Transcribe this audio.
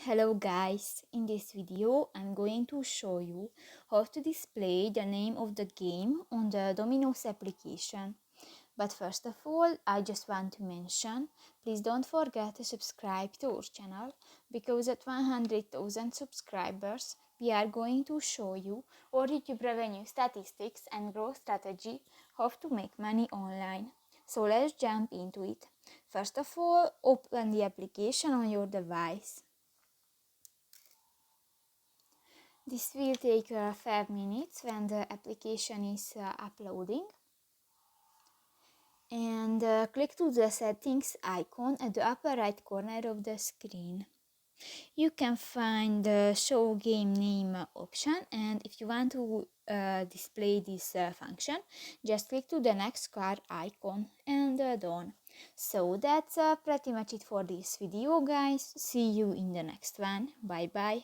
Hello guys, in this video I'm going to show you how to display the name of the game on the Dominoes application. But first of all, I just want to mention, please don't forget to subscribe to our channel, because at 100,000 subscribers we are going to show you our YouTube revenue statistics and growth strategy, how to make money online. So let's jump into it. First of all, open the application on your device. This will take 5 minutes when the application is uploading. And click to the settings icon at the upper right corner of the screen. You can find the show game name option, and if you want to display this function, just click to the next car icon and done. So that's pretty much it for this video, guys. See you in the next one. Bye bye.